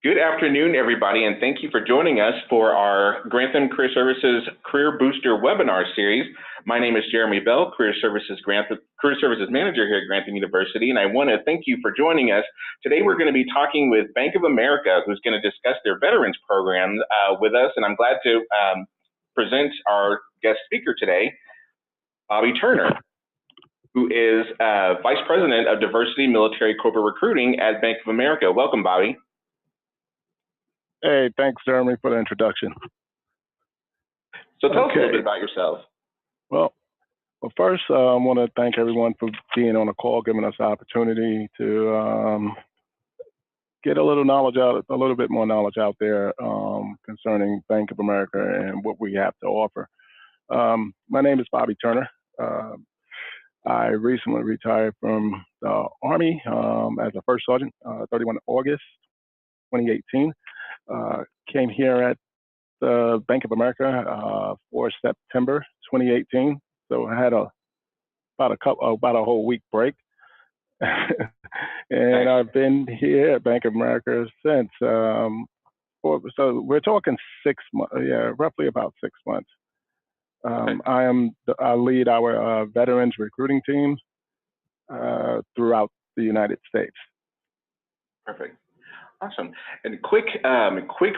Good afternoon, everybody, and thank you for joining us for our Grantham Career Services Career Booster webinar series. My name is Jeremy Bell, Career Services Manager here at Grantham University, and I want to thank you for joining us. Today we're going to be talking with Bank of America, who's going to discuss their Veterans Program with us, and I'm glad to present our guest speaker today, Bobby Turner, who is Vice President of Diversity, Military, Corporate Recruiting at Bank of America. Welcome, Bobby. Hey, thanks, Jeremy, for the introduction. So tell us a little bit about yourself. Well, first, I want to thank everyone for being on the call, giving us the opportunity to get a little bit more knowledge out there concerning Bank of America and what we have to offer. My name is Bobby Turner. I recently retired from the Army as a first sergeant, 31 August 2018. Came here at the Bank of America for September 2018. So I had about a whole week break, and I've been here at Bank of America since. So we're talking 6 months, roughly about 6 months. I lead our veterans recruiting team throughout the United States. Perfect. Awesome. And quick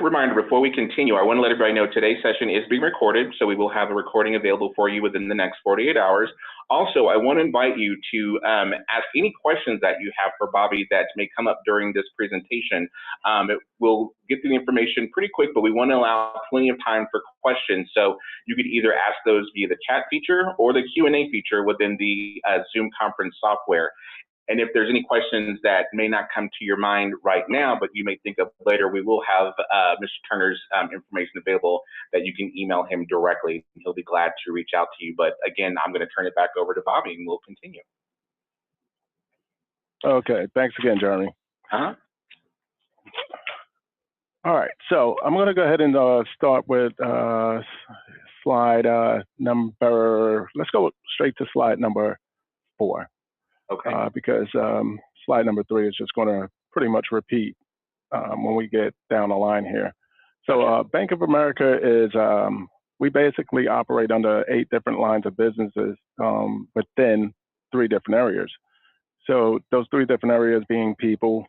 reminder before we continue, I want to let everybody know today's session is being recorded, so we will have a recording available for you within the next 48 hours. Also, I want to invite you to ask any questions that you have for Bobby that may come up during this presentation. We'll get the information pretty quick, but we want to allow plenty of time for questions. So you could either ask those via the chat feature or the Q&A feature within the Zoom conference software. And if there's any questions that may not come to your mind right now, but you may think of later, we will have Mr. Turner's information available that you can email him directly. He'll be glad to reach out to you. But again, I'm going to turn it back over to Bobby and we'll continue. Okay, thanks again, Jeremy. All right, so I'm going to go ahead and start with slide number, let's go straight to slide number 4. Okay. Because slide number 3 is just going to pretty much repeat when we get down the line here. So Bank of America is, we basically operate under 8 different lines of businesses within 3 different areas. So those 3 different areas being people,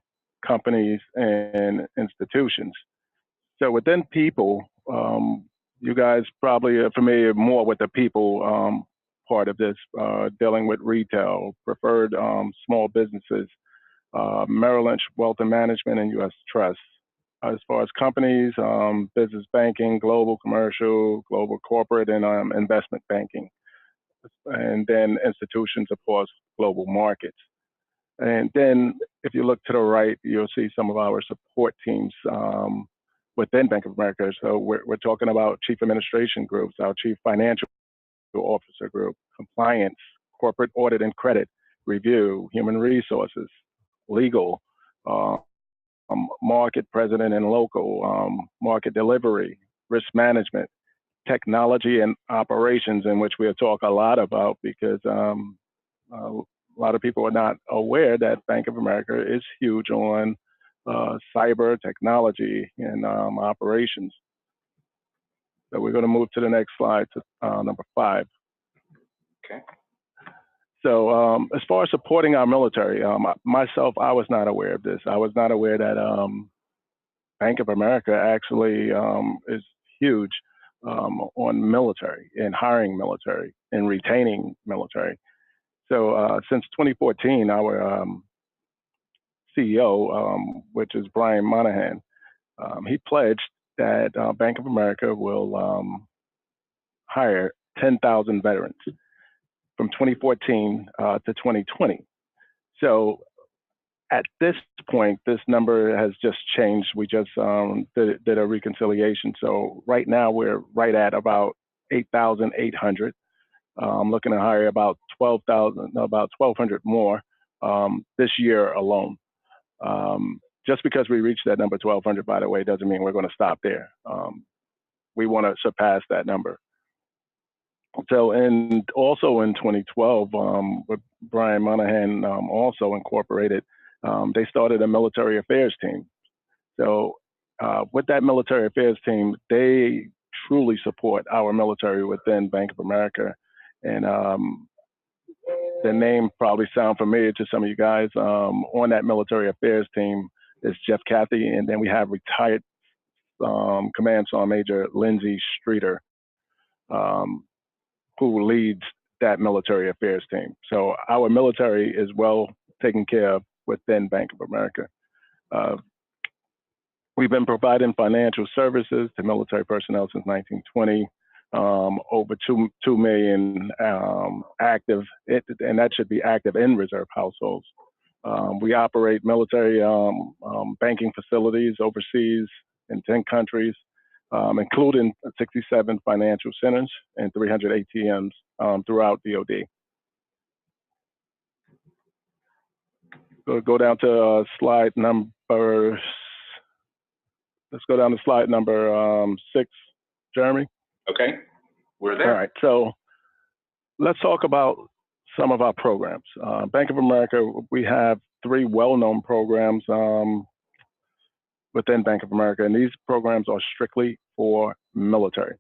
companies, and institutions. So within people, you guys probably are familiar more with the people part of this, dealing with retail, preferred small businesses, Merrill Lynch Wealth and Management, and U.S. Trust. As far as companies, business banking, global commercial, global corporate, and investment banking. And then institutions, of course, global markets. And then if you look to the right, you'll see some of our support teams within Bank of America. So we're talking about chief administration groups, our chief financial officer group, compliance, corporate audit and credit, review, human resources, legal, market president and local, market delivery, risk management, technology and operations, in which we'll talk a lot about because a lot of people are not aware that Bank of America is huge on cyber technology and operations. So we're going to move to the next slide, to number 5. Okay. So as far as supporting our military, myself, I was not aware of this. I was not aware that Bank of America actually is huge on military and hiring military and retaining military. So since 2014, our CEO, which is Brian Monahan, he pledged that Bank of America will hire 10,000 veterans from 2014 to 2020. So at this point, this number has just changed. We just did a reconciliation. So right now we're right at about 8,800. I'm looking to hire about 1,200 more this year alone. Just because we reached that number 1,200, by the way, doesn't mean we're going to stop there. We want to surpass that number. So, and also in 2012, with Brian Monahan also incorporated, they started a military affairs team. So with that military affairs team, they truly support our military within Bank of America. And the name probably sound familiar to some of you guys. On that military affairs team is Jeff Cathy, and then we have retired Command Sergeant Major Lindsay Streeter, who leads that military affairs team. So our military is well taken care of within Bank of America. We've been providing financial services to military personnel since 1920. Over 2 million active, and that should be active in reserve households. We operate military banking facilities overseas in 10 countries, including 67 financial centers and 300 ATMs throughout DoD. So go down to slide number. Let's go down to slide number 6, Jeremy. Okay, we're there. All right, so let's talk about some of our programs. Bank of America, we have 3 well-known programs within Bank of America, and these programs are strictly for military.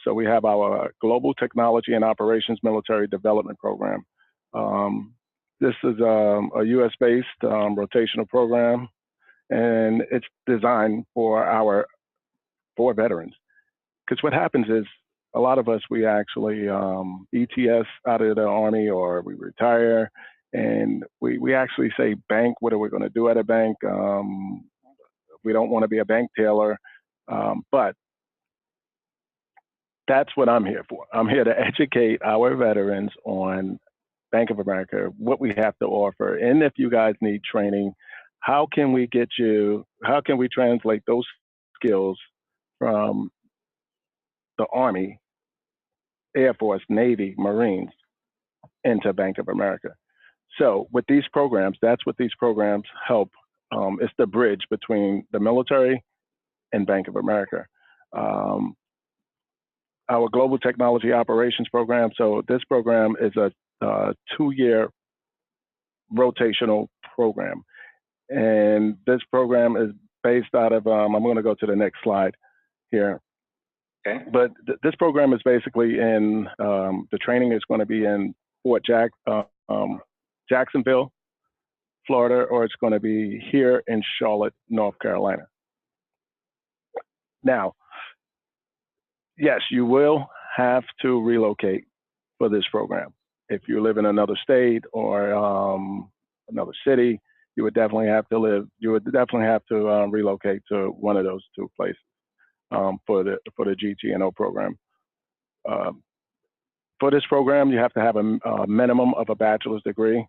So we have our Global Technology and Operations Military Development Program. This is a US-based rotational program, and it's designed for veterans. Because what happens is a lot of us, we actually ETS out of the Army or we retire, and we actually say, bank, what are we going to do at a bank? We don't want to be a bank teller, but that's what I'm here for. I'm here to educate our veterans on Bank of America, what we have to offer, and if you guys need training, how can we translate those skills from the Army, Air Force, Navy, Marines into Bank of America. So with these programs, that's what these programs help. It's the bridge between the military and Bank of America. Our Global Technology Operations Program, so this program is a 2-year rotational program. And this program is based out of, I'm going to go to the next slide here. Okay. But this program is basically in, the training is going to be in Jacksonville, Florida, or it's going to be here in Charlotte, North Carolina. Now, yes, you will have to relocate for this program. If you live in another state or another city, you would definitely have to relocate to one of those 2 places for the GTNO program. For this program, you have to have a minimum of a bachelor's degree,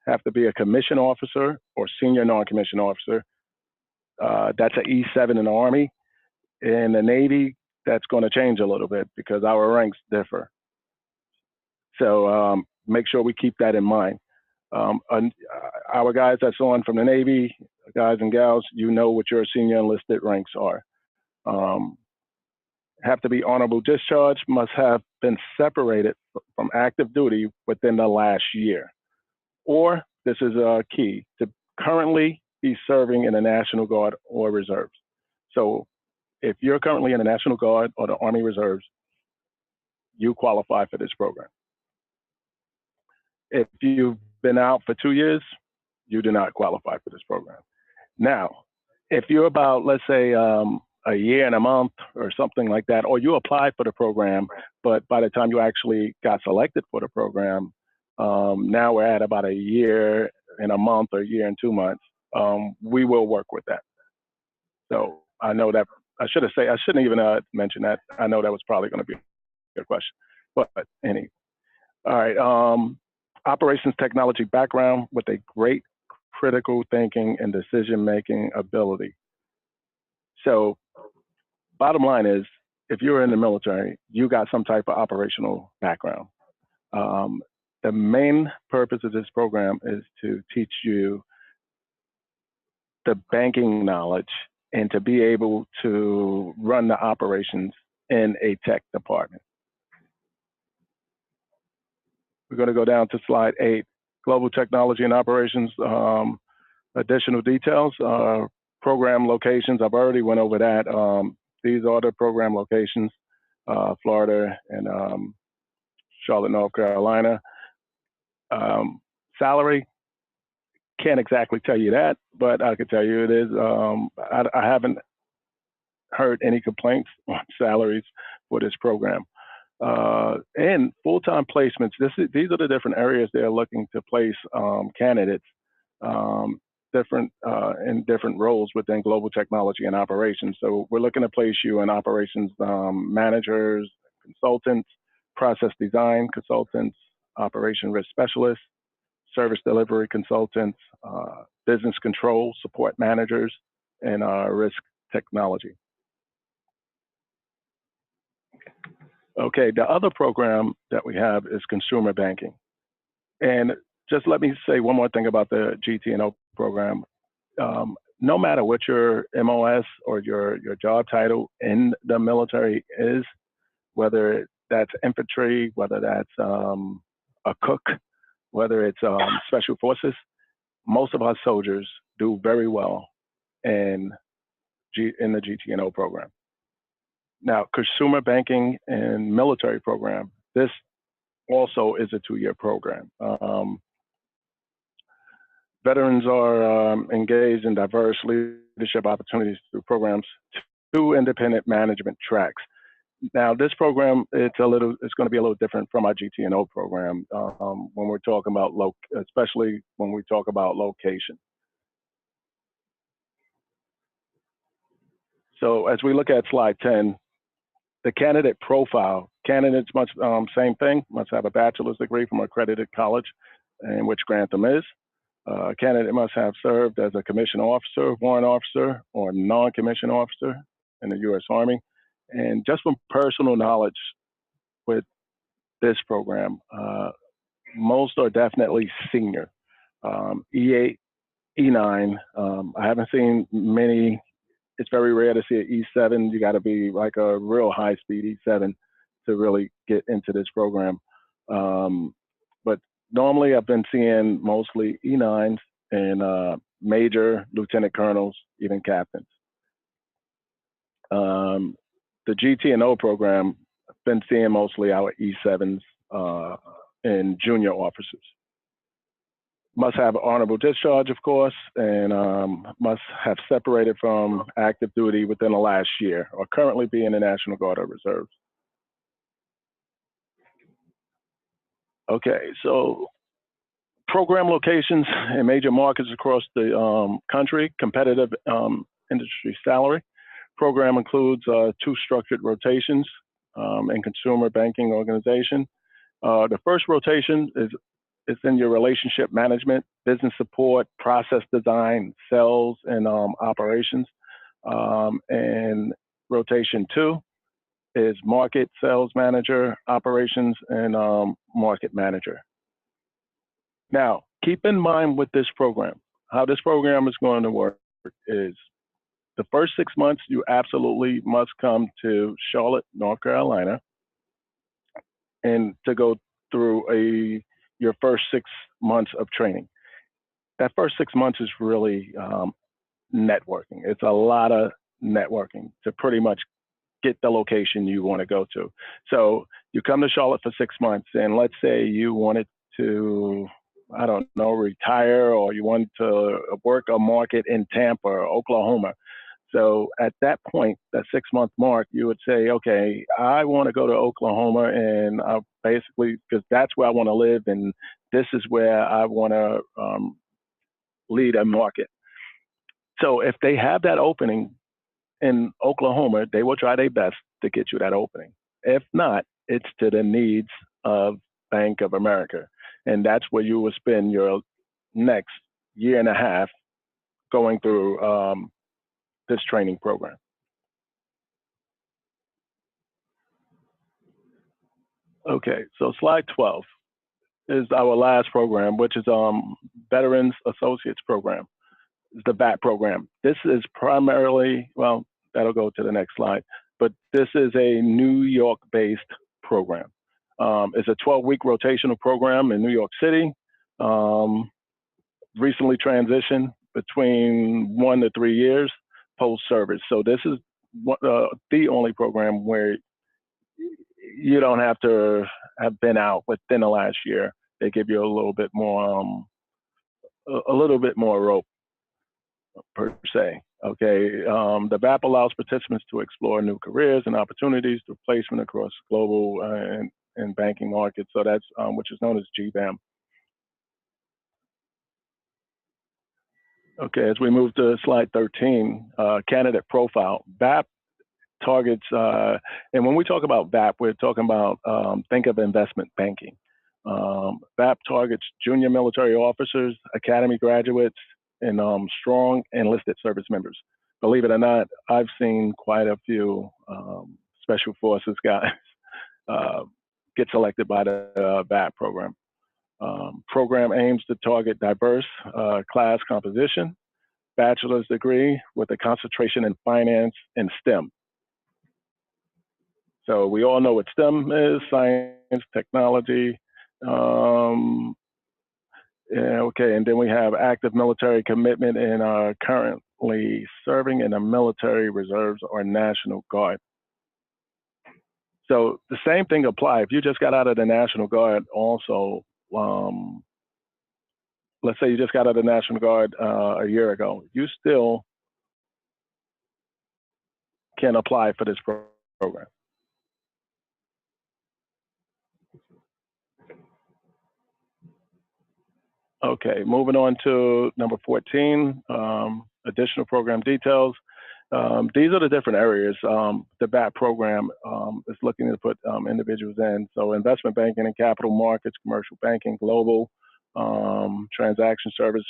have to be a commissioned officer or senior non-commissioned officer. That's an E7 in the Army. In the Navy, that's going to change a little bit because our ranks differ. So make sure we keep that in mind. Our guys that's on from the Navy, guys and gals, you know what your senior enlisted ranks are. Have to be honorable discharge, must have been separated from active duty within the last year. Or, this is a key, to currently be serving in the National Guard or Reserves. So if you're currently in the National Guard or the Army Reserves, you qualify for this program. If you've been out for 2 years, you do not qualify for this program. Now, if you're about, let's say, a year and a month or something like that, or you applied for the program, but by the time you actually got selected for the program, now we're at about a year and a month or a year and 2 months, we will work with that. So I know that, I shouldn't even mention that. I know that was probably going to be a question, but anyway. All right, operations technology background with a great critical thinking and decision-making ability. So bottom line is, if you're in the military, you got some type of operational background. The main purpose of this program is to teach you the banking knowledge and to be able to run the operations in a tech department. We're going to go down to slide 8, Global Technology and Operations. Additional details. program locations, I've already went over that. These are the program locations, Florida and Charlotte, North Carolina. Salary, can't exactly tell you that, but I can tell you it is. I haven't heard any complaints on salaries for this program. And full-time placements, these are the different areas they're looking to place candidates in different roles within global technology and operations. So we're looking to place you in operations managers, consultants, process design consultants, operation risk specialists, service delivery consultants, business control support managers, and risk technology. Okay, the other program that we have is consumer banking. And just let me say one more thing about the GT&O program. No matter what your MOS or your job title in the military is, whether that's infantry, whether that's a cook, whether it's special forces, most of our soldiers do very well in the GT&O program. Now, consumer banking and military program, this also is a 2-year program. Veterans are engaged in diverse leadership opportunities through programs, 2 independent management tracks. Now, this program, it's going to be a little different from our GT&O program when we're talking about, especially when we talk about location. So as we look at slide 10, the candidate profile, candidates must, same thing, must have a bachelor's degree from an accredited college, in which Grantham is. A candidate must have served as a commissioned officer, warrant officer, or non-commissioned officer in the U.S. Army. And just from personal knowledge with this program, most are definitely senior. E8, E9, I haven't seen many. It's very rare to see an E7. You got to be like a real high-speed E7 to really get into this program. But normally I've been seeing mostly E9s and major lieutenant colonels, even captains. The GT&O program, I've been seeing mostly our E7s and junior officers. Must have honorable discharge, of course, and must have separated from active duty within the last year or currently be in the National Guard or Reserves. Okay, so program locations in major markets across the country, competitive industry salary. Program includes 2 structured rotations in consumer banking organization. The first rotation is in your relationship management, business support, process design, sales, and operations. And rotation 2 is market sales manager, operations, and market manager. Now, keep in mind with this program, how this program is going to work is the first 6 months, you absolutely must come to Charlotte, North Carolina, and to go through your first 6 months of training. That first 6 months is really networking. It's a lot of networking to pretty much get the location you want to go to. So you come to Charlotte for 6 months, and let's say you wanted to, I don't know, retire, or you want to work a market in Tampa or Oklahoma. So at that point, that 6-month mark, you would say, okay, I want to go to Oklahoma, and basically, because that's where I want to live, and this is where I want to lead a market. So if they have that opening in Oklahoma, they will try their best to get you that opening. If not, it's to the needs of Bank of America. And that's where you will spend your next 1.5 years going through this training program. Okay, so slide 12 is our last program, which is Veterans Associates Program. It's the BAT program. This is primarily, well, that'll go to the next slide, but this is a New York-based program. It's a 12-week rotational program in New York City. Recently transitioned between 1 to 3 years post-service. So this is the only program where you don't have to have been out within the last year. They give you a little bit more rope per se. Okay, the BAP allows participants to explore new careers and opportunities through placement across global and banking markets. So that's which is known as GBAM. Okay, as we move to slide 13, candidate profile. BAP targets, and when we talk about BAP, we're talking about, think of investment banking. BAP targets junior military officers, academy graduates, and strong enlisted service members. Believe it or not, I've seen quite a few special forces guys get selected by the BAP program. Program aims to target diverse class composition, bachelor's degree with a concentration in finance and STEM. So we all know what STEM is: science, technology. Yeah, okay, and then we have active military commitment and are currently serving in the military reserves or National Guard. So the same thing applies. If you just got out of the National Guard also, let's say you just got out of the National Guard a year ago, you still can apply for this program. Okay, moving on to number 14, additional program details. These are the different areas the BAP program is looking to put individuals in. So investment banking and capital markets, commercial banking, global, transaction service.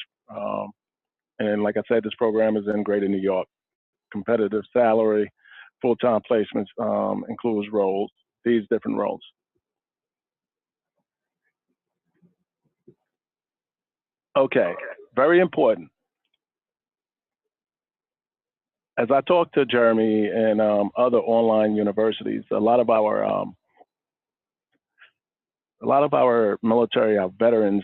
And like I said, this program is in Greater New York. Competitive salary, full-time placements includes roles, these different roles. Okay, very important. As I talk to Jeremy and other online universities, a lot of our military, our veterans,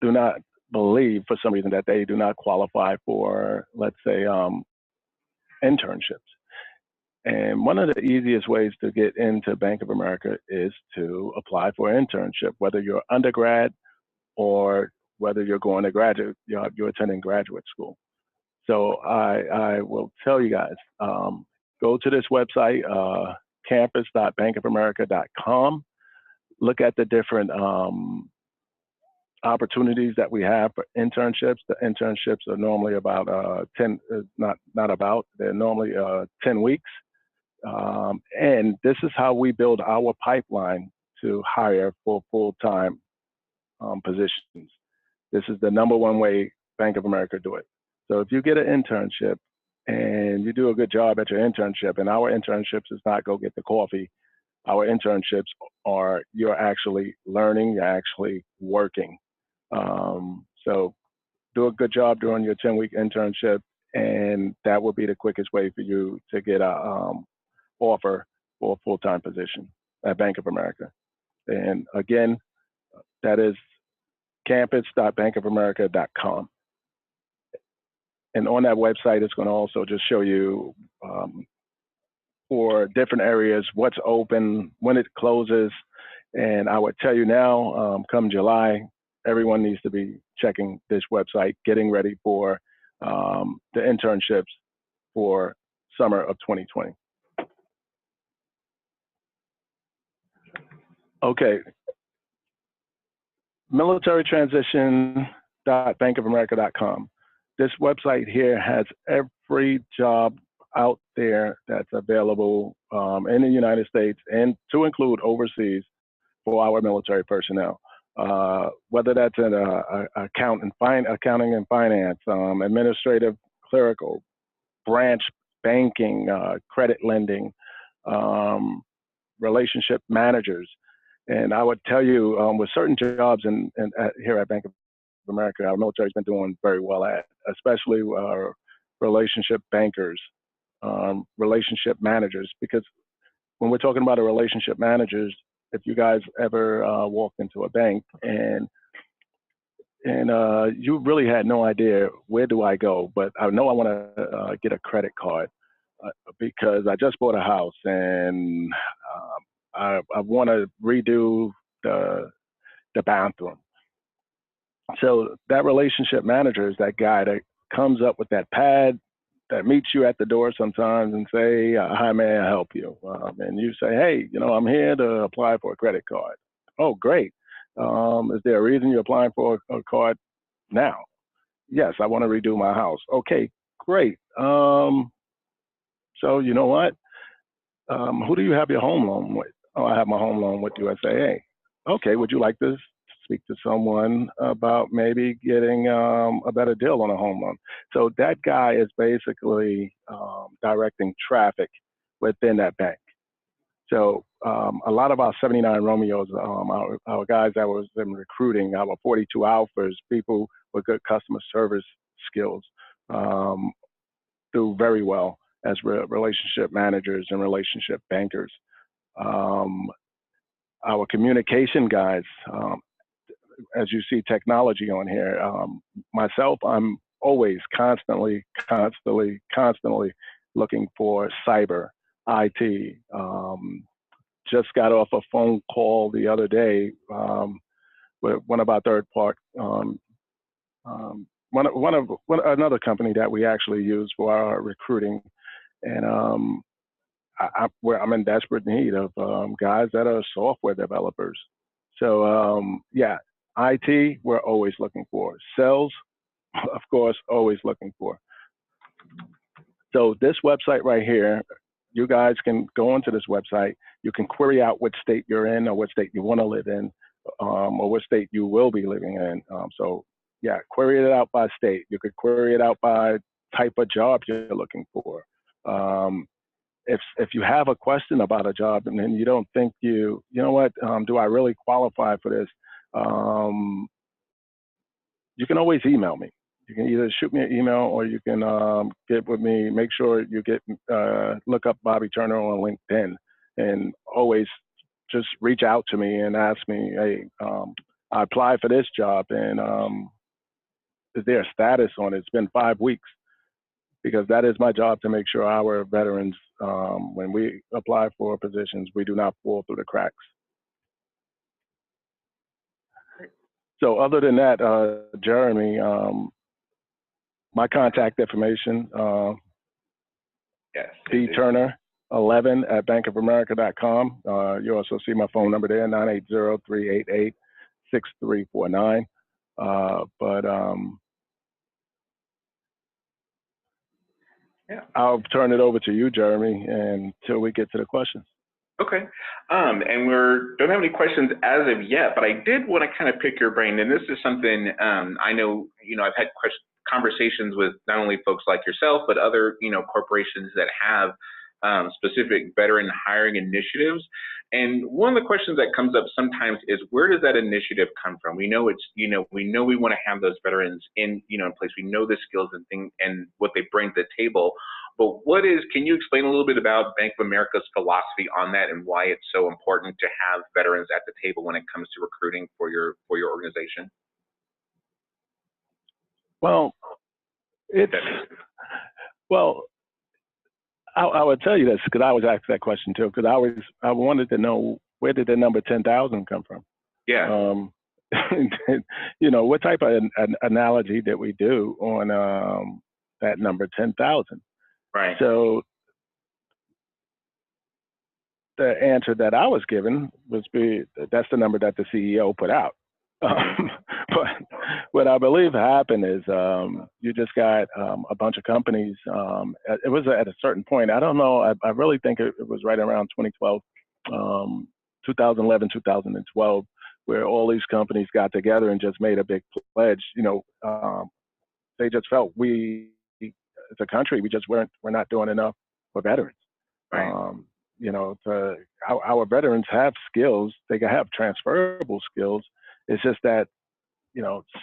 do not believe for some reason that they do not qualify for, let's say, internships. And one of the easiest ways to get into Bank of America is to apply for an internship, whether you're undergrad or whether you're going to graduate, you're attending graduate school. So I will tell you guys, go to this website, campus.bankofamerica.com. Look at the different opportunities that we have for internships. The internships are normally about 10, they're normally 10 weeks. And this is how we build our pipeline to hire for full-time positions. This is the #1 way Bank of America do it. So if you get an internship and you do a good job at your internship, and our internships is not go get the coffee, our internships are you're actually learning, you're actually working. So do a good job during your 10-week internship, and that will be the quickest way for you to get a offer for a full-time position at Bank of America. And again, that is campus.bankofamerica.com. And on that website, it's going to also just show you for different areas what's open, when it closes. And I would tell you now, come July, everyone needs to be checking this website, getting ready for the internships for summer of 2020. Okay. militarytransition.bankofamerica.com. This website here has every job out there that's available in the United States, and to include overseas for our military personnel. Whether that's in accounting and finance, administrative, clerical, branch banking, credit lending, relationship managers. And I would tell you, with certain jobs here at Bank of America, our military's been doing very well at, especially relationship bankers, relationship managers, because when we're talking about a relationship managers, if you guys ever walked into a bank and and you really had no idea where do I go, but I know I want to get a credit card because I just bought a house and I want to redo the bathroom. So that relationship manager is that guy that comes up with that pad that meets you at the door sometimes and say, "Hi, may I help you?" And you say, "Hey, I'm here to apply for a credit card." Oh, great. Is there a reason you're applying for a card now? Yes, I want to redo my house. Okay, great. So you know what? Who do you have your home loan with? Oh, I have my home loan with USAA. Okay, would you like to speak to someone about maybe getting a better deal on a home loan? So that guy is basically directing traffic within that bank. So a lot of our 79 Romeos, our guys that was in recruiting, our 42 Alphas, people with good customer service skills, do very well as relationship managers and relationship bankers. Our communication guys, as you see technology on here, myself, I'm always constantly looking for cyber, IT. Just got off a phone call the other day with one of our third part, another company that we actually use for our recruiting, and where I'm in desperate need of guys that are software developers. So yeah, IT we're always looking for. Sales, of course, always looking for. So this website right here, you guys can go onto this website. You can query out what state you're in or what state you want to live in, or what state you will be living in. So yeah, query it out by state. You could query it out by type of job you're looking for. If you have a question about a job and then you don't think you know what, do I really qualify for this? You can always email me. You can either shoot me an email or you can get with me. Make sure you look up Bobby Turner on LinkedIn, and always just reach out to me and ask me, hey, I applied for this job and is there a status on it? It's been 5 weeks, because that is my job to make sure our veterans, when we apply for positions, we do not fall through the cracks. So other than that, Jeremy, my contact information, Yes. dturner11@bankofamerica.com. You also see my phone number there, 980-388-6349. But Yeah. I'll turn it over to you, Jeremy, until we get to the questions. Okay. And don't have any questions as of yet, but I did want to kind of pick your brain. And this is something I know, I've had conversations with not only folks like yourself, but other, corporations that have specific veteran hiring initiatives. And one of the questions that comes up sometimes is, where does that initiative come from? We know it's, we know we want to have those veterans in, in place. We know the skills and things and what they bring to the table. But can you explain a little bit about Bank of America's philosophy on that and why it's so important to have veterans at the table when it comes to recruiting for your organization? Well, I would tell you this because I was asked that question too, because I wanted to know, where did the number 10,000 come from? Yeah. What type of an analogy did we do on that number 10,000? Right. So the answer that I was given was that's the number that the CEO put out. But what I believe happened is you just got a bunch of companies. It was at a certain point. I don't know. I really think it was right around 2012, 2011, 2012, where all these companies got together and just made a big pledge. They just felt as a country, we're not doing enough for veterans. Right. Our veterans have skills. They have transferable skills. It's just that,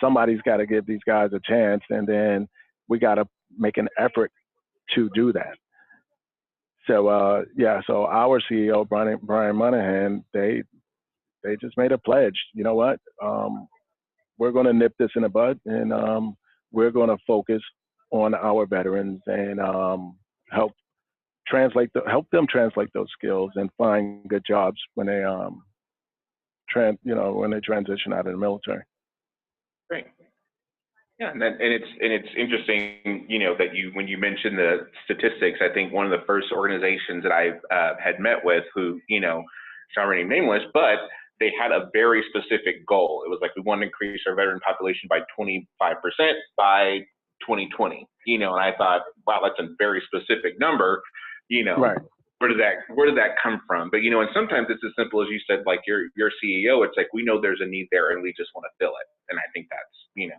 somebody's got to give these guys a chance, and then we got to make an effort to do that. So, so our CEO, Brian Monahan, they just made a pledge. You know what? we're going to nip this in the bud, and we're going to focus on our veterans and help help them translate those skills and find good jobs when they when they transition out of the military. Great. Yeah, and it's interesting, that when you mentioned the statistics, I think one of the first organizations that I had met with, who shall remain nameless, but they had a very specific goal. It was like, we want to increase our veteran population by 25% by 2020. And I thought, wow, that's a very specific number. Right. Where did that come from? But and sometimes it's as simple as you said, like your CEO. It's like, we know there's a need there, and we just want to fill it. And I think that's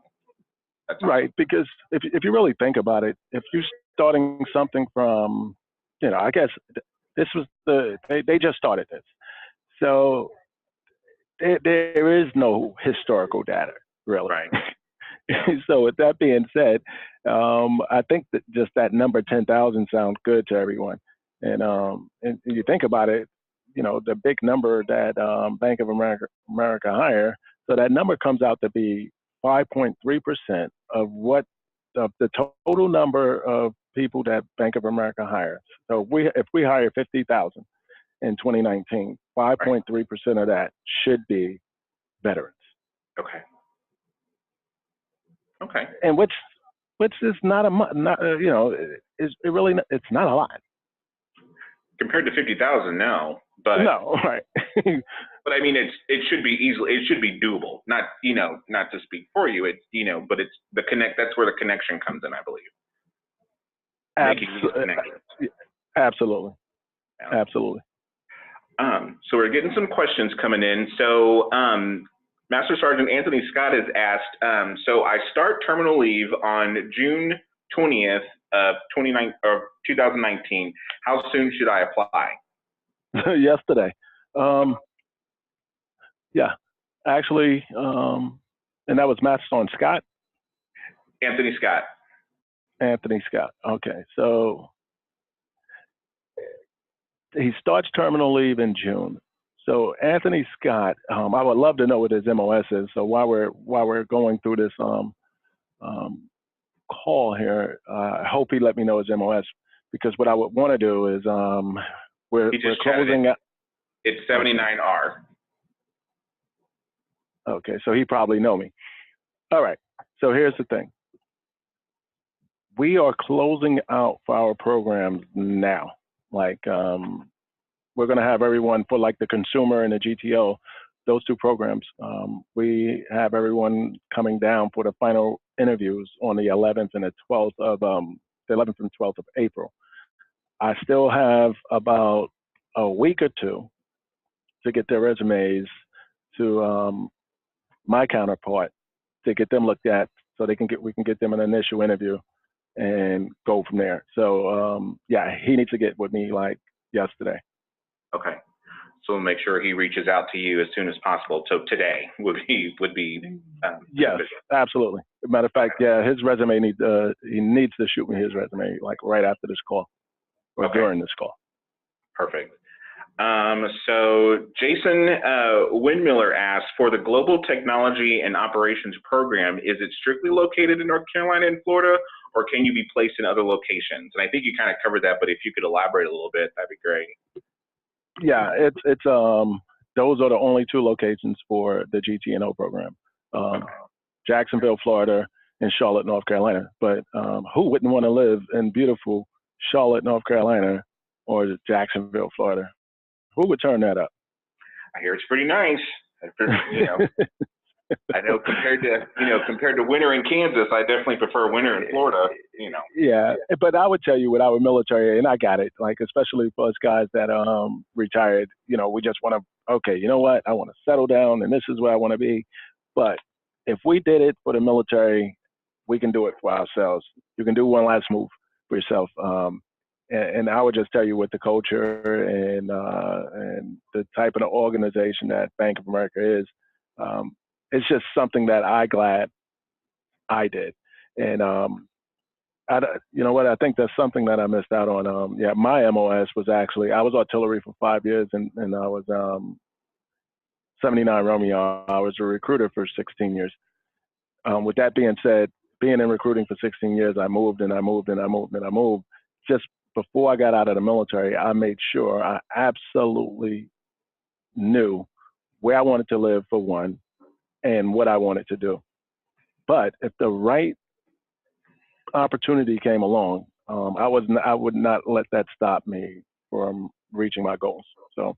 that's right. Because if you really think about it, if you're starting something from, I guess this was they just started this, so there is no historical data really. Right. So with that being said, I think that just that number 10,000 sounds good to everyone. And you think about it, the big number that Bank of America hire, so that number comes out to be 5.3% of the total number of people that Bank of America hires. So if we hire 50,000 in 2019, 5.3% of that should be veterans. Okay. Okay. And which is not it's not a lot compared to 50,000 now, but no, right. But I mean, it should be doable. Not to speak for you, but it's that's where the connection comes in, I believe. Making these connections. Absolutely. Yeah. Absolutely. So we're getting some questions coming in. So Master Sergeant Anthony Scott has asked, so I start terminal leave on June 20th of 2019. How soon should I apply? Yesterday. Yeah, actually, and that was Master Sergeant Scott? Anthony Scott. Anthony Scott. Okay, so he starts terminal leave in June. So Anthony Scott, I would love to know what his MOS is. So while we're going through this call here, I hope he let me know his MOS, because what I would want to do is we're closing. It's 79R. Okay, so he probably know me. All right. So here's the thing. We are closing out for our programs now. Like we're going to have everyone for like the consumer and the GTO, those two programs. We have everyone coming down for the final interviews on the 11th and the 12th of the 11th and 12th of April. I still have about a week or two to get their resumes to my counterpart to get them looked at, so we can get them an initial interview and go from there. So yeah, he needs to get with me like yesterday. Okay, so we'll make sure he reaches out to you as soon as possible. So today would be yes, absolutely. Matter of fact, yeah, his resume he needs to shoot me his resume like right after this call or during this call. Perfect. So Jason Windmiller asks, for the Global Technology and Operations Program, is it strictly located in North Carolina and Florida, or can you be placed in other locations? And I think you kind of covered that, but if you could elaborate a little bit, that'd be great. Yeah, it's those are the only two locations for the GT&O program. Jacksonville, Florida, and Charlotte, North Carolina. But who wouldn't want to live in beautiful Charlotte, North Carolina, or Jacksonville, Florida? Who would turn that up? I hear it's pretty nice. I know compared to winter in Kansas, I definitely prefer winter in Florida. Yeah, but I would tell you with our military, and I got it. Like especially for us guys that retired, we just want to. Okay, you know what? I want to settle down, and this is where I want to be. But if we did it for the military, we can do it for ourselves. You can do one last move for yourself. And I would just tell you with the culture and the type of organization that Bank of America is, it's just something that glad I did. And you know what? I think that's something that I missed out on. Yeah, my MOS was actually, I was artillery for 5 years, and I was 79 Romeo. I was a recruiter for 16 years. With that being said, being in recruiting for 16 years, I moved and I moved and I moved and I moved. Just before I got out of the military, I made sure I absolutely knew where I wanted to live for one and what I wanted to do. But if the right opportunity came along, I would not let that stop me from reaching my goals. So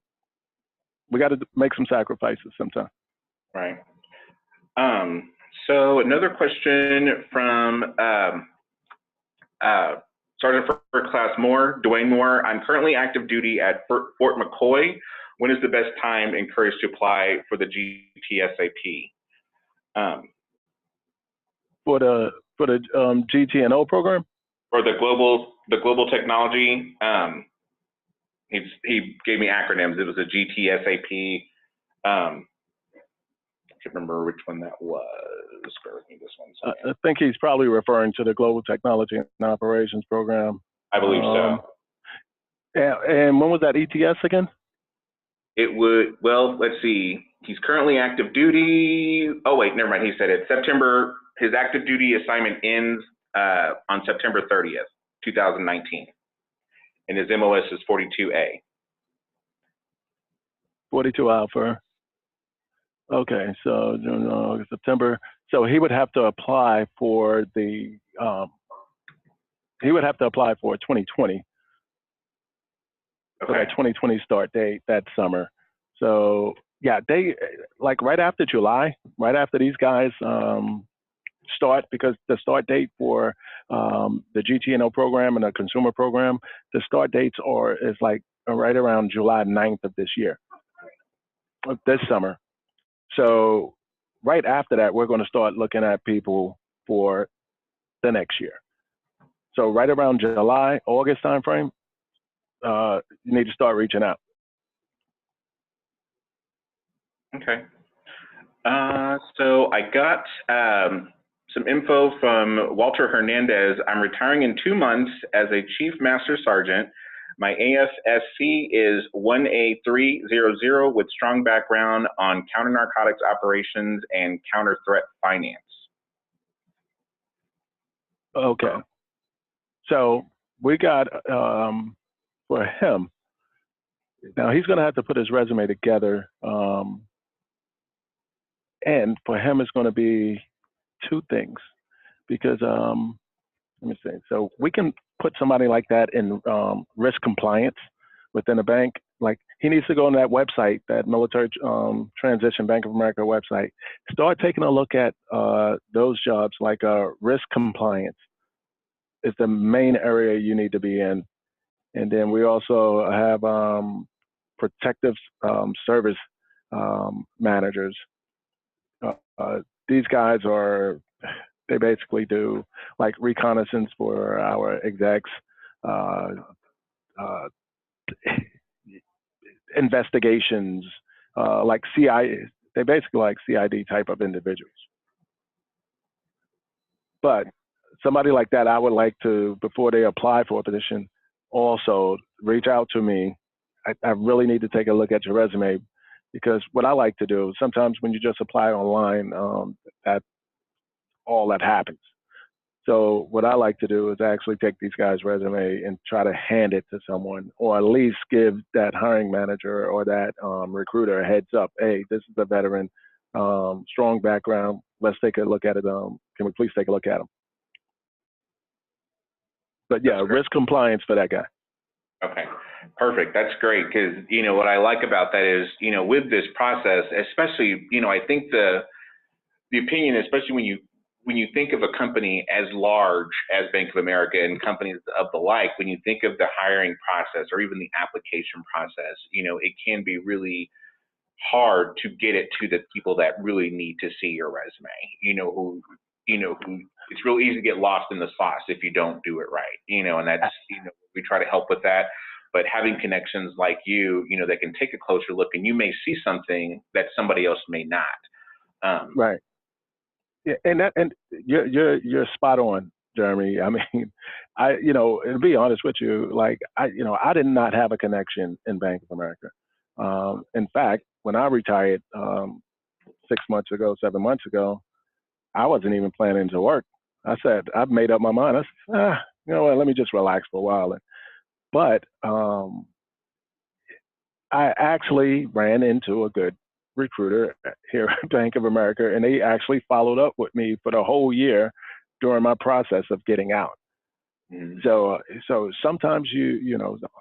we got to make some sacrifices sometimes. Right. So another question from Sergeant First Class Moore, Dwayne Moore. I'm currently active duty at Fort McCoy. When is the best time and courage to apply for the GTSAP? For the GTNO program? Or the global technology. He gave me acronyms. It was a GTSAP. I can't remember which one that was. Bear with me this one second. I think he's probably referring to the Global Technology and Operations Program. I believe so. And when was that ETS again? It would, well, let's see. He's currently active duty. Oh, wait, never mind. He said it. September, his active duty assignment ends on September 30th, 2019. And his MOS is 42A. 42 Alpha. Okay, so June, August, September. So he would have to apply for the, he would have to apply for 2020. For that 2020 start date that summer. So yeah, they like right after July, right after these guys start, because the start date for the GTNO program and the consumer program, the start dates is like right around July 9th of this year, this summer. So right after that, we're going to start looking at people for the next year. So right around July, August timeframe, you need to start reaching out. Okay. So I got some info from Walter Hernandez. I'm retiring in 2 months as a Chief Master Sergeant. My AFSC is 1A300 with strong background on counter-narcotics operations and counter-threat finance. Okay. So we got, for him, now he's going to have to put his resume together. And for him, it's going to be 2 things. Because, let me see. So we can put somebody like that in risk compliance within a bank. Like he needs to go on that website, that Military Transition Bank of America website, start taking a look at those jobs, like risk compliance is the main area you need to be in. And then we also have protective service managers. These guys they basically do like reconnaissance for our execs, investigations, like they basically like CID type of individuals. But somebody like that, I would like to, before they apply for a position, also reach out to me. I really need to take a look at your resume, because what I like to do, sometimes when you just apply online, that's all that happens. So what I like to do is actually take these guys' resume and try to hand it to someone, or at least give that hiring manager or that recruiter a heads up. Hey, this is a veteran, strong background. Let's take a look at it. Can we please take a look at him? But yeah, risk compliance for that guy. Okay, perfect. That's great, because, you know, what I like about that is, you know, with this process, especially, you know, I think the opinion, especially when you think of a company as large as Bank of America and companies of the like, when you think of the hiring process or even the application process, you know, it can be really hard to get it to the people that really need to see your resume, who it's real easy to get lost in the sauce if you don't do it right, and that's, we try to help with that. But having connections like you, that can take a closer look, and you may see something that somebody else may not. Right. Yeah, and you're spot on, Jeremy. I mean, to be honest with you, like I did not have a connection in Bank of America. In fact, when I retired 7 months ago, I wasn't even planning to work. I said, I've made up my mind. I said, you know what, let me just relax for a while. But I actually ran into a good recruiter here at Bank of America, and they actually followed up with me for the whole year during my process of getting out. So sometimes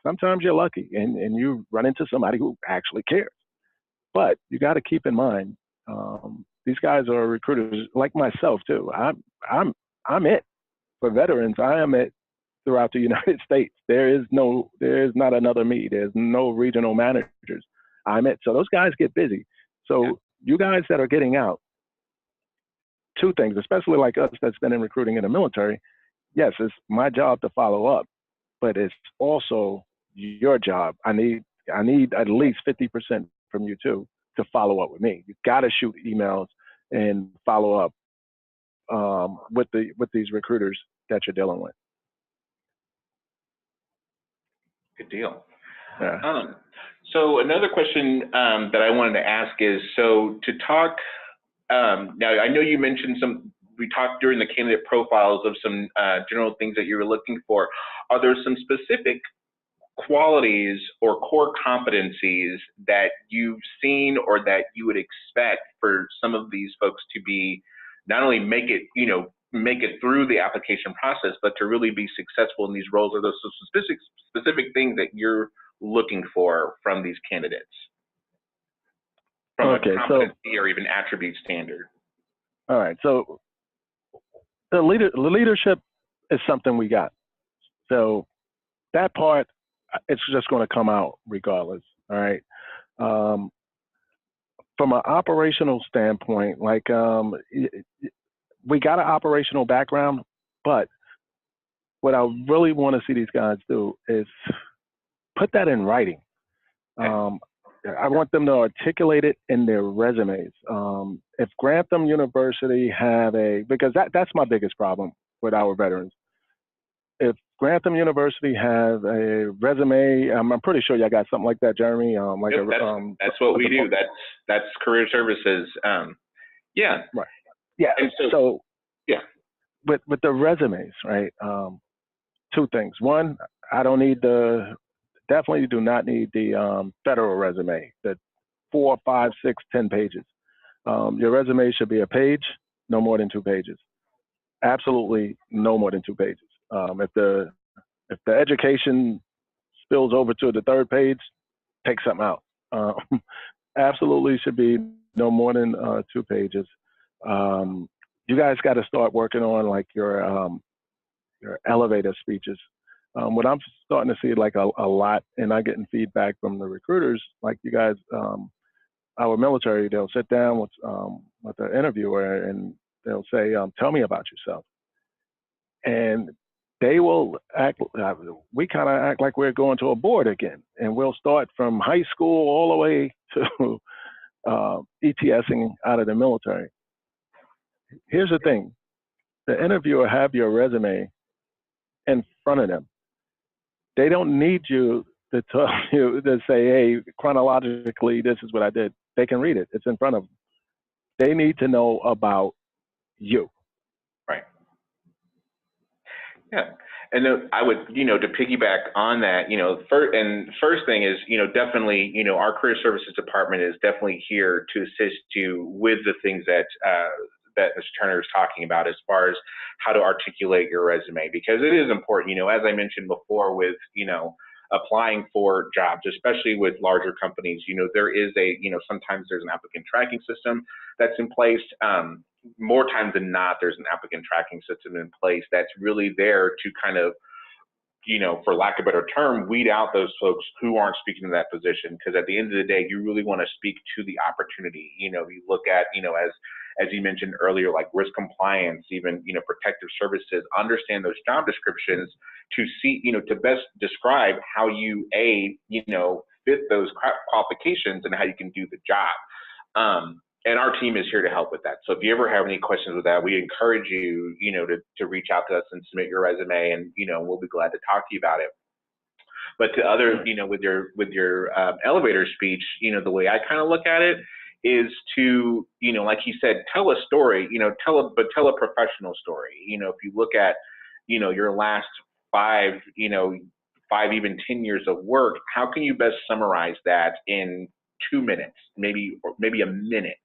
sometimes you're lucky and you run into somebody who actually cares. But you got to keep in mind, these guys are recruiters like myself too. I'm it for veterans. I am it throughout the United States. There is not another me. There's no regional managers. I'm it. So those guys get busy. So you guys that are getting out, two things, especially like us that's been in recruiting in the military. Yes, it's my job to follow up, but it's also your job. I need at least 50% from you too to follow up with me. You got to shoot emails and follow up with these recruiters that you're dealing with. Good deal. Yeah. So another question that I wanted to ask is, so to talk, now I know you mentioned we talked during the candidate profiles of some general things that you were looking for. Are there some specific qualities or core competencies that you've seen or that you would expect for some of these folks to be, not only make it through the application process, but to really be successful in these roles? Are those specific things that you're looking for from these candidates from a competency or even attribute standard? All right. So the leadership is something we got. So that part, it's just going to come out regardless. All right. From an operational standpoint, like we got an operational background, but what I really want to see these guys do is put that in writing. I want them to articulate it in their resumes. If Grantham University because that's my biggest problem with our veterans. If Grantham University have a resume, I'm pretty sure y'all got something like that, Jeremy. That's what we do. That's career services. Yeah. Right. Yeah. And so yeah. With the resumes, right? Two things. One, definitely do not need the federal resume, the 4, 5, 6, 10 pages. Your resume should be a page, no more than 2 pages. Absolutely no more than 2 pages. If the education spills over to the 3rd page, take something out. Absolutely should be no more than 2 pages. You guys got to start working on like your elevator speeches. What I'm starting to see like a lot, and I'm getting feedback from the recruiters, like you guys, our military, they'll sit down with the interviewer and they'll say, tell me about yourself. And they will we kind of act like we're going to a board again. And we'll start from high school all the way to ETSing out of the military. Here's the thing. The interviewer have your resume in front of them. They don't need you to tell you to say, hey, chronologically, this is what I did. They can read it. It's in front of them. They need to know about you. Right. Yeah. And I would, to piggyback on that, first thing is, definitely, our career services department is definitely here to assist you with the things that Mr. Turner is talking about as far as how to articulate your resume, because it is important, as I mentioned before with, applying for jobs, especially with larger companies, there is sometimes there's an applicant tracking system that's in place. More times than not, there's an applicant tracking system in place that's really there to kind of, for lack of a better term, weed out those folks who aren't speaking to that position. Because at the end of the day, you really want to speak to the opportunity. You look at, as you mentioned earlier, like risk compliance, even, protective services, understand those job descriptions to see, to best describe how you, fit those qualifications and how you can do the job. And our team is here to help with that. So if you ever have any questions with that, we encourage you, to reach out to us and submit your resume, and, we'll be glad to talk to you about it. But to other, with your elevator speech, the way I kind of look at it is to, like he said, tell a story, but tell a professional story. If you look at, your last five, 5, even 10 years of work, how can you best summarize that in 2 minutes, or maybe a minute,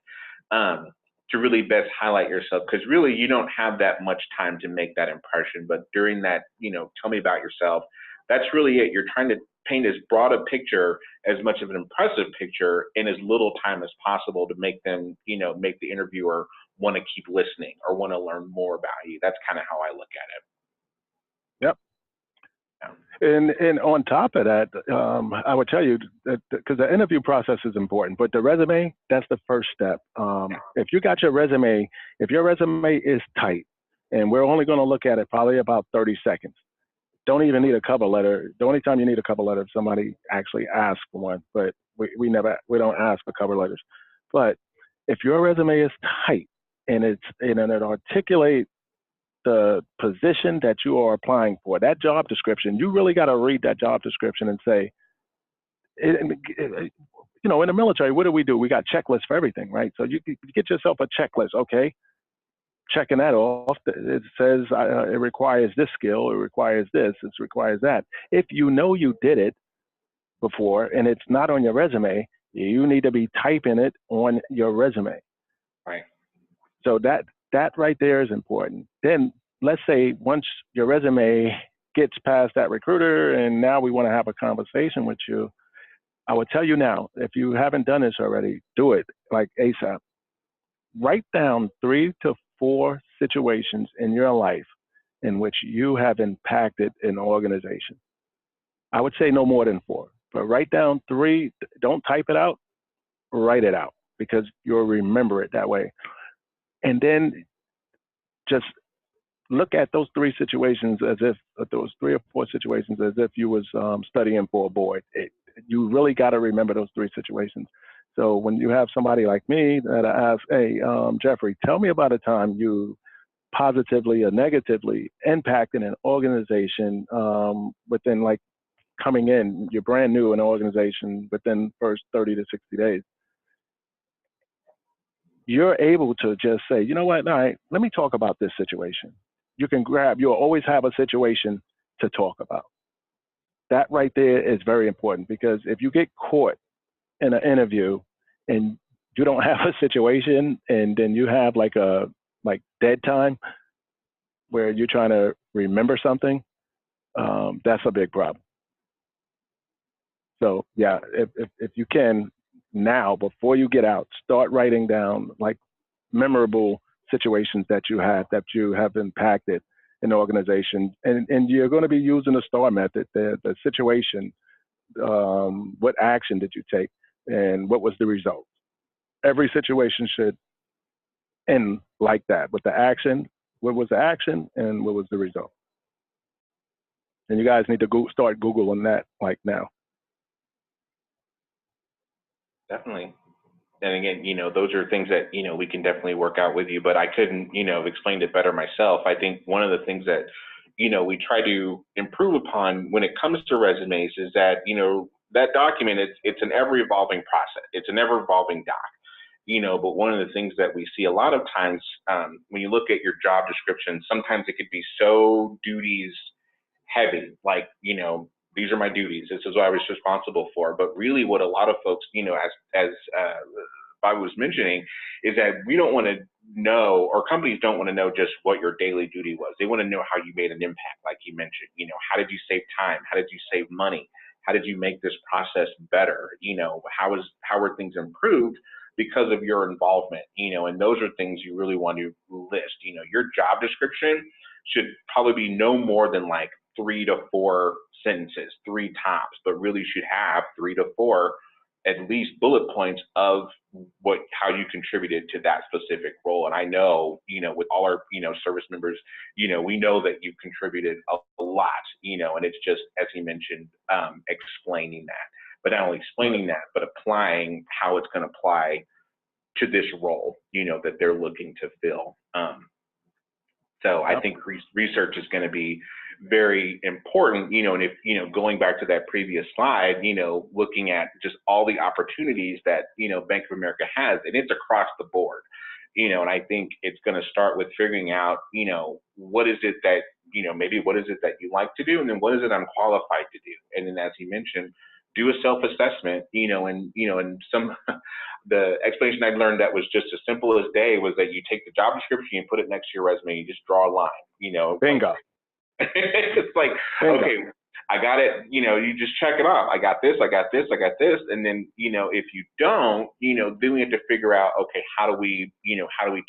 to really best highlight yourself? Because really, you don't have that much time to make that impression. But during that, tell me about yourself, that's really it. You're trying to paint as broad a picture, as much of an impressive picture in as little time as possible to make them, make the interviewer want to keep listening or want to learn more about you. That's kind of how I look at it. Yep. And on top of that, I would tell you that because the interview process is important, but the resume, that's the first step. If you got your resume, if your resume is tight, and we're only going to look at it probably about 30 seconds, don't even need a cover letter. The only time you need a cover letter if somebody actually asks for one, but we don't ask for cover letters. But if your resume is tight and it articulates the position that you are applying for, that job description, you really got to read that job description and say, in the military, what do? We got checklists for everything, right? So you get yourself a checklist, okay? Checking that off, it says it requires this skill, it requires this, it requires that. If you know you did it before and it's not on your resume, you need to be typing it on your resume. Right. So that right there is important. Then let's say once your resume gets past that recruiter and now we want to have a conversation with you, I would tell you now, if you haven't done this already, do it like ASAP. Write down 3 to 4 situations in your life in which you have impacted an organization. I would say no more than 4, but write down 3. Don't type it out, write it out, because you'll remember it that way. And then just look at those 3 situations as if, those 3 or 4 situations as if you was studying for a board. You really got to remember those 3 situations. So when you have somebody like me that asks, hey, Jeffrey, tell me about a time you positively or negatively impacted an organization within, like, coming in, you're brand new in an organization within the first 30 to 60 days. You're able to just say, you know what, all right, let me talk about this situation. You'll always have a situation to talk about. That right there is very important, because if you get caught in an interview and you don't have a situation and then you have like dead time where you're trying to remember something, that's a big problem. So yeah, if you can now, before you get out, start writing down like memorable situations that you have impacted an organization, and you're going to be using the STAR method, the situation, what action did you take, and what was the result. Every situation should end like that, with the action, what was the action, and what was the result. And you guys need to start Googling that like now. Definitely. And again, those are things that, we can definitely work out with you, but I couldn't, have explained it better myself. I think one of the things that, we try to improve upon when it comes to resumes is that, that document, it's an ever evolving process. It's an ever evolving doc, but one of the things that we see a lot of times, when you look at your job description, sometimes it could be so duties heavy, like, these are my duties, this is what I was responsible for. But really what a lot of folks, as Bobby was mentioning, is that we don't want to know, or companies don't want to know just what your daily duty was. They want to know how you made an impact, like you mentioned. How did you save time? How did you save money? How did you make this process better? How were things improved because of your involvement? And those are things you really want to list. Your job description should probably be no more than like 3 to 4 sentences, 3 tops, but really should have 3 to 4 at least bullet points of how you contributed to that specific role. And I know, with all our, service members, we know that you contributed a lot, and it's just, as he mentioned, explaining that, but not only explaining that, but applying how it's going to apply to this role, that they're looking to fill. So I think research is going to be very important, and if, going back to that previous slide, looking at just all the opportunities that, Bank of America has, and it's across the board, and I think it's going to start with figuring out, what is it that, maybe what is it that you like to do, and then what is it I'm qualified to do? And then, as you mentioned, do a self-assessment, and some, the explanation I learned that was just as simple as day was that you take the job description, you put it next to your resume, you just draw a line, Bingo. It's like, Bingo. okay, I got it, you just check it off. I got this, I got this, I got this. And then, if you don't, then we have to figure out, okay, how do we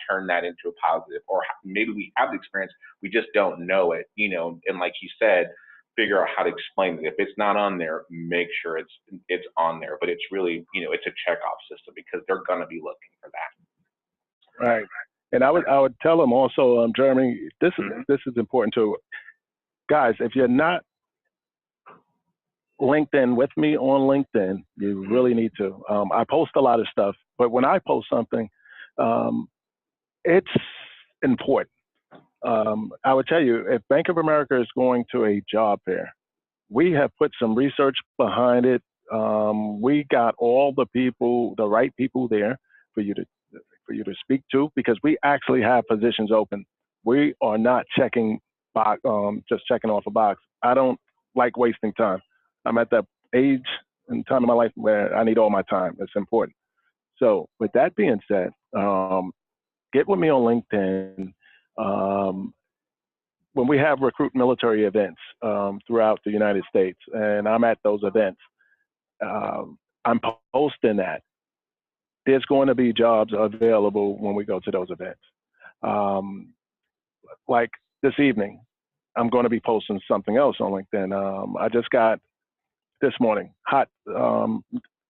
turn that into a positive? Or maybe we have the experience, we just don't know it, and like you said, figure out how to explain it. If it's not on there, make sure it's on there. But it's really, it's a checkoff system because they're going to be looking for that. Right. And I would tell them also, Jeremy, this is important too. Guys, if you're not LinkedIn with me on LinkedIn, you really need to. I post a lot of stuff, but when I post something, it's important. I would tell you, if Bank of America is going to a job fair, we have put some research behind it. We got all the right people there for you to speak to, because we actually have positions open. We are not just checking off a box. I don't like wasting time. I'm at that age and time in my life where I need all my time. It's important. So with that being said, get with me on LinkedIn. When we have recruit military events throughout the United States, and I'm at those events, I'm posting that. There's going to be jobs available when we go to those events. Like this evening, I'm going to be posting something else on LinkedIn. I just got this morning hot.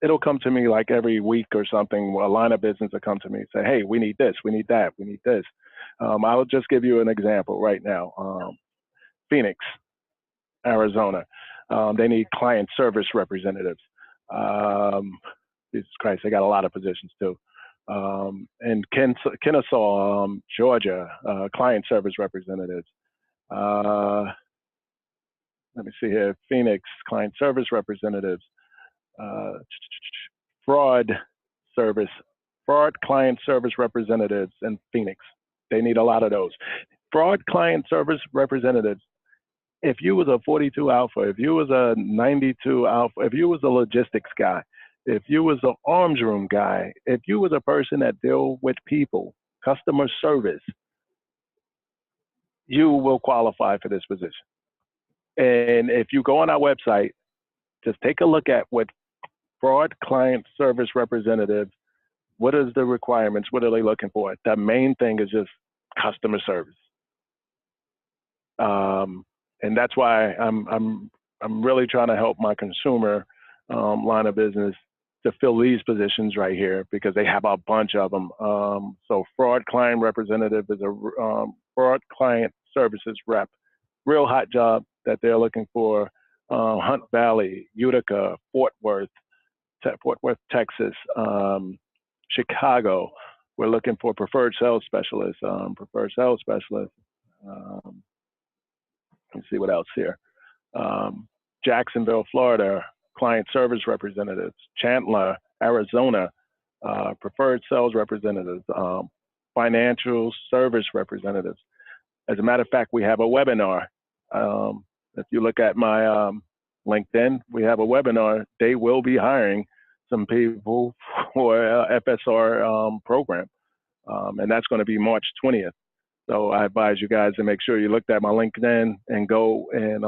It'll come to me like every week or something. A line of business will come to me and say, hey, we need this, we need that, we need this. I will just give you an example right now. Phoenix, Arizona. They need client service representatives. Jesus Christ, they got a lot of positions too. And Kennesaw, Georgia, client service representatives. Let me see here, Phoenix, client service representatives. Fraud client service representatives in Phoenix. They need a lot of those. Fraud client service representatives. If you was a 42 Alpha, if you was a 92 Alpha, if you was a logistics guy, if you was an arms room guy, if you was a person that deal with people, customer service, you will qualify for this position. And if you go on our website, just take a look at what fraud client service representative, what is the requirements? What are they looking for? The main thing is just customer service. And that's why I'm really trying to help my consumer line of business to fill these positions right here, because they have a bunch of them. So fraud client representative is a fraud client services rep, real hot job that they're looking for. Hunt Valley, Utica, Fort Worth, Texas, Chicago. We're looking for preferred sales specialists. Let's see what else here. Jacksonville, Florida, client service representatives. Chandler, Arizona, preferred sales representatives. Financial service representatives. As a matter of fact, we have a webinar. If you look at my LinkedIn, we have a webinar. They will be hiring some people for FSR program, and that's going to be March 20th. So I advise you guys to make sure you looked at my LinkedIn and go and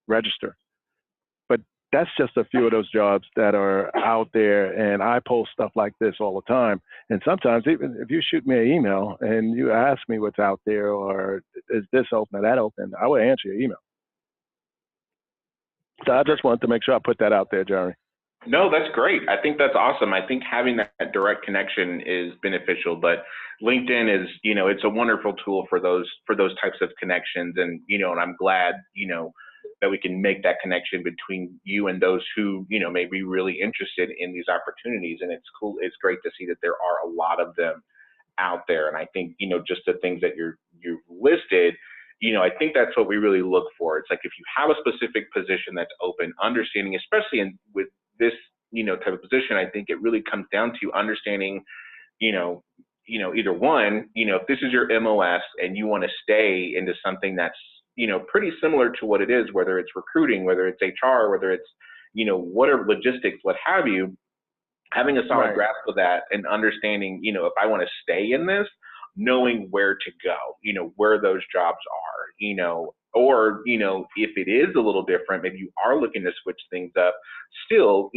register. But that's just a few of those jobs that are out there, and I post stuff like this all the time. And sometimes even if you shoot me an email and you ask me what's out there, or is this open or that open, I will answer your email. So I just wanted to make sure I put that out there, Jeremy. No, that's great. I think that's awesome. I think having that direct connection is beneficial, but LinkedIn is, it's a wonderful tool for those types of connections. And, and I'm glad, that we can make that connection between you and those who, may be really interested in these opportunities. And it's cool. It's great to see that there are a lot of them out there. And I think, just the things that you've listed, I think that's what we really look for. It's like if you have a specific position that's open, understanding, especially with this, type of position, I think it really comes down to understanding, you know, either one, if this is your MOS and you want to stay into something that's, pretty similar to what it is, whether it's recruiting, whether it's HR, whether it's, what are logistics, what have you, having a solid grasp of that and understanding, if I want to stay in this, knowing where to go, where those jobs are, or, if it is a little different, maybe you are looking to switch things up, still,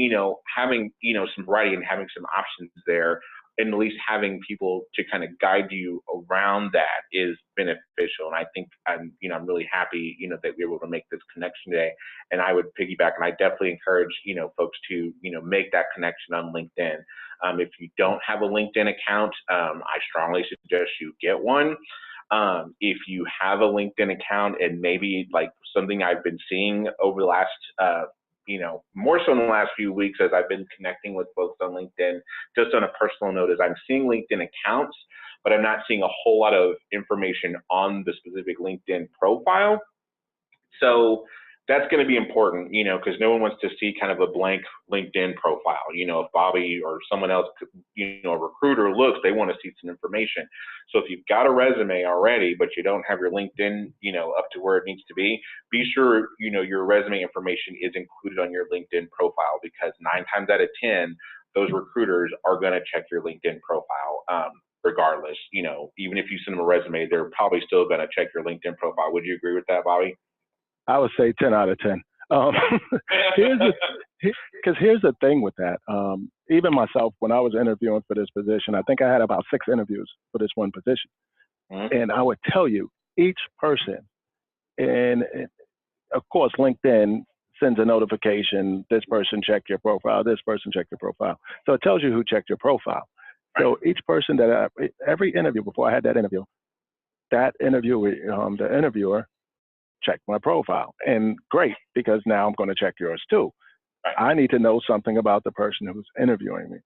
having, some variety and having some options there, and at least having people to kind of guide you around that is beneficial. And I think I'm really happy, that we were able to make this connection today. And I would piggyback, and I definitely encourage, folks to, make that connection on LinkedIn. If you don't have a LinkedIn account, I strongly suggest you get one. If you have a LinkedIn account, and maybe like something I've been seeing over the last, more so in the last few weeks as I've been connecting with folks on LinkedIn, just on a personal note, is I'm seeing LinkedIn accounts, but I'm not seeing a whole lot of information on the specific LinkedIn profile. So that's going to be important, because no one wants to see kind of a blank LinkedIn profile. If Bobby or someone else, a recruiter looks, they want to see some information. So if you've got a resume already, but you don't have your LinkedIn, up to where it needs to be sure, your resume information is included on your LinkedIn profile, because 9 times out of 10, those recruiters are going to check your LinkedIn profile. Regardless, even if you send them a resume, they're probably still going to check your LinkedIn profile. Would you agree with that, Bobby? I would say 10 out of 10. Here's the thing with that. Even myself, when I was interviewing for this position, I think I had about 6 interviews for this one position. Mm-hmm. And I would tell you, each person, and of course, LinkedIn sends a notification, this person checked your profile, this person checked your profile. So it tells you who checked your profile. Right. So each person every interview, before I had that interview, the interviewer check my profile, and great, because now I'm going to check yours too. Right. I need to know something about the person who's interviewing me.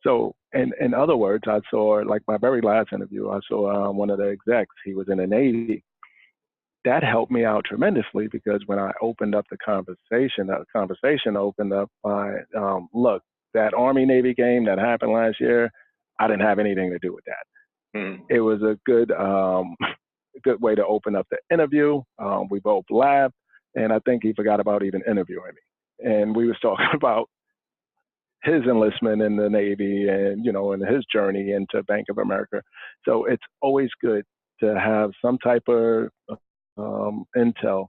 So, in other words, I saw, like my very last interview, I saw one of the execs, he was in the Navy. That helped me out tremendously, because when I opened up the conversation opened up by, look, that Army-Navy game that happened last year, I didn't have anything to do with that. Mm. It was a good way to open up the interview. We both laughed, and I think he forgot about even interviewing me. And we was talking about his enlistment in the Navy and, and his journey into Bank of America. So it's always good to have some type of intel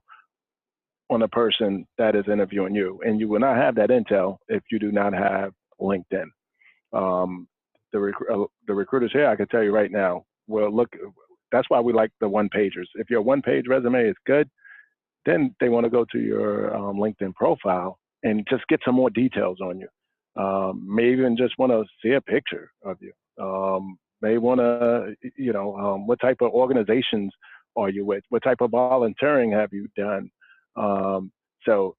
on a person that is interviewing you. And you will not have that intel if you do not have LinkedIn. The recruiters here, I can tell you right now, that's why we like the one-pagers. If your one-page resume is good, then they want to go to your LinkedIn profile and just get some more details on you. May even just want to see a picture of you. May want to, what type of organizations are you with? What type of volunteering have you done? So,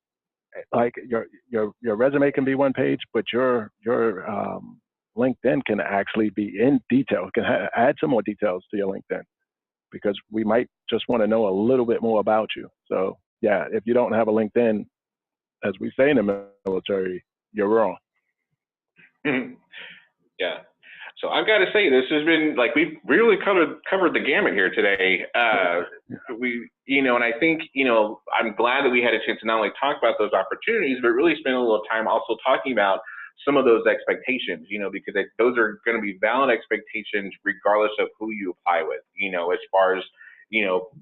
like your resume can be one page, but your LinkedIn can actually be in detail. It can add some more details to your LinkedIn, because we might just want to know a little bit more about you. So yeah, if you don't have a LinkedIn, as we say in the military, you're wrong. Yeah. So I've got to say, this has been like, we've really covered the gamut here today. And I think, I'm glad that we had a chance to not only talk about those opportunities, but really spend a little time also talking about some of those expectations, because those are going to be valid expectations regardless of who you apply with, as far as,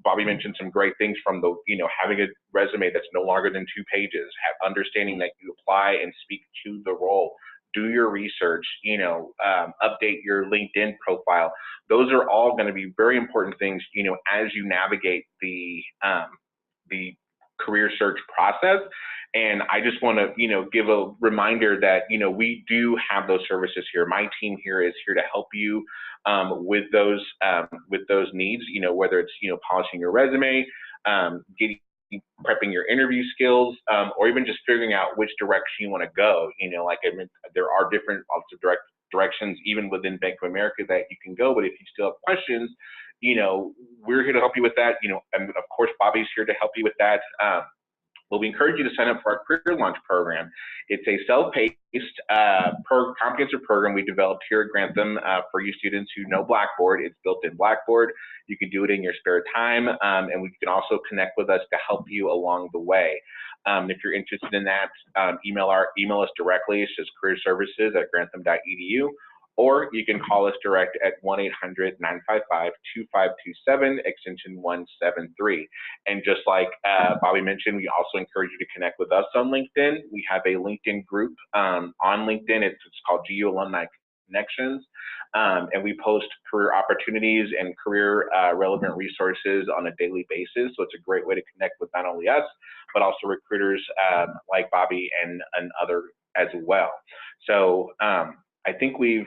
Bobby mentioned some great things from the, having a resume that's no longer than 2 pages, understanding that you apply and speak to the role, do your research, update your LinkedIn profile. Those are all going to be very important things, as you navigate the career search process. And I just want to, give a reminder that, we do have those services here. My team here is here to help you with those needs, whether it's, polishing your resume, prepping your interview skills, or even just figuring out which direction you want to go. Like I mean, there are different directions, even within Bank of America, that you can go. But if you still have questions, you know, we're here to help you with that. You know, and of course, Bobby's here to help you with that. Well, we encourage you to sign up for our Career Launch program. It's a self-paced, comprehensive program we developed here at Grantham for you students who know Blackboard. It's built in Blackboard. You can do it in your spare time, and we can also connect with us to help you along the way. If you're interested in that, email us directly. It's just careerservices@grantham.edu. Or you can call us direct at 1-800-955-2527, extension 173. And just like Bobby mentioned, we also encourage you to connect with us on LinkedIn. We have a LinkedIn group on LinkedIn. It's called GU Alumni Connections. And we post career opportunities and career relevant resources on a daily basis. So it's a great way to connect with not only us, but also recruiters like Bobby and other as well. So I think we've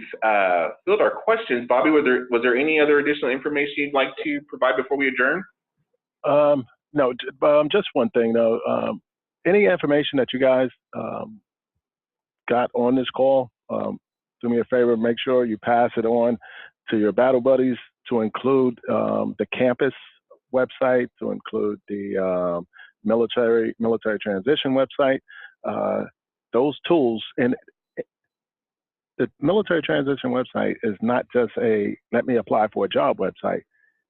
filled our questions. Bobby, was there any other additional information you'd like to provide before we adjourn? No, just one thing though. Any information that you guys got on this call, do me a favor, make sure you pass it on to your battle buddies, to include the campus website, to include the military transition website. Those tools, and the military transition website is not just a let me apply for a job website.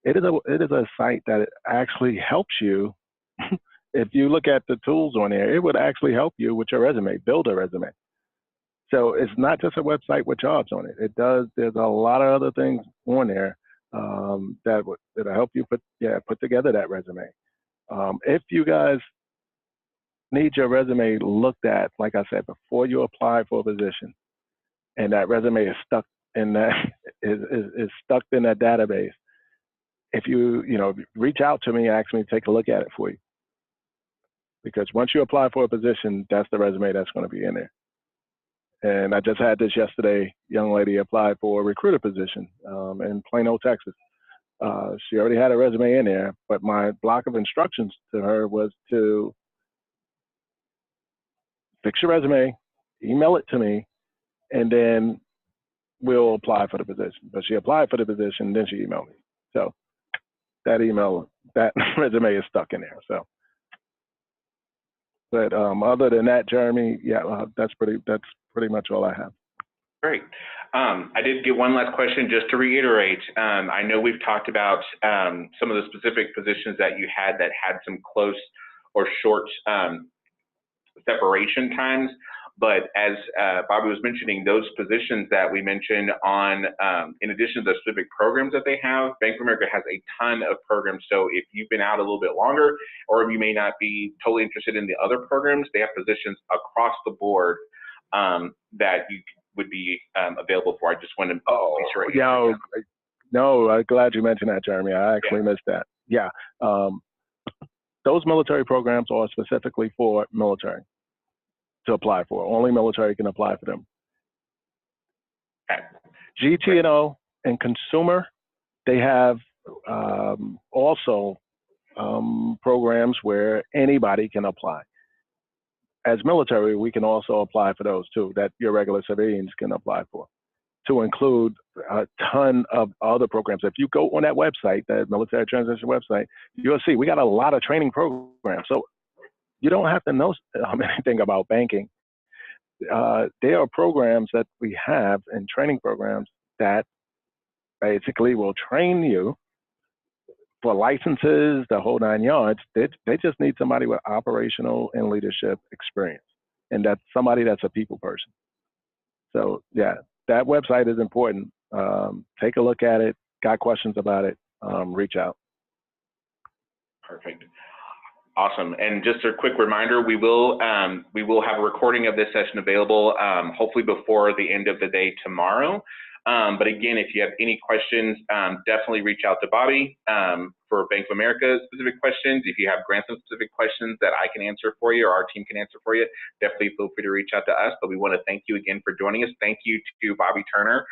It is a site that actually helps you. If you look at the tools on there, it would actually help you with your resume, build a resume. So it's not just a website with jobs on it. There's a lot of other things on there that'll help you put together that resume. If you guys need your resume looked at, like I said, before you apply for a position, and that resume is stuck in that is stuck in that database, if you reach out to me and ask me to take a look at it for you, because once you apply for a position, that's the resume that's going to be in there. And I just had this yesterday. Young lady applied for a recruiter position in Plano, Texas. She already had a resume in there, but my block of instructions to her was to fix your resume, email it to me, and then we'll apply for the position. But she applied for the position, then she emailed me. So that resume is stuck in there. So, but other than that, Jeremy, that's pretty much all I have. Great. I did get one last question just to reiterate. I know we've talked about some of the specific positions that you had that had some close or short separation times. But as Bobby was mentioning, those positions that we mentioned on, in addition to the specific programs that they have, Bank of America has a ton of programs. So if you've been out a little bit longer, or you may not be totally interested in the other programs, they have positions across the board that you would be available for. I just wanted to be sure. No, I'm glad you mentioned that, Jeremy. I actually missed that. Yeah. Those military programs are specifically for military to apply for. Only military can apply for them. Okay. GT&O and consumer, they have also programs where anybody can apply. As military, we can also apply for those too, that your regular civilians can apply for, to include a ton of other programs. If you go on that website, that military transition website, you'll see we got a lot of training programs. So you don't have to know anything about banking. There are programs that we have and training programs that basically will train you for licenses, the whole 9 yards. They just need somebody with operational and leadership experience, and that's somebody that's a people person. So yeah, that website is important. Take a look at it. Got questions about it, reach out. Perfect. Awesome. And just a quick reminder, we will have a recording of this session available hopefully before the end of the day tomorrow. But again, if you have any questions, definitely reach out to Bobby for Bank of America specific questions. If you have Grantham specific questions that I can answer for you or our team can answer for you, definitely feel free to reach out to us. But we want to thank you again for joining us. Thank you to Bobby Turner.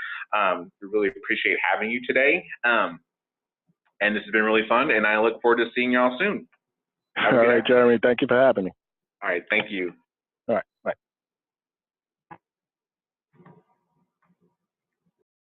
We really appreciate having you today. And this has been really fun, and I look forward to seeing y'all soon. All right, Jeremy, thank you for having me. All right, thank you.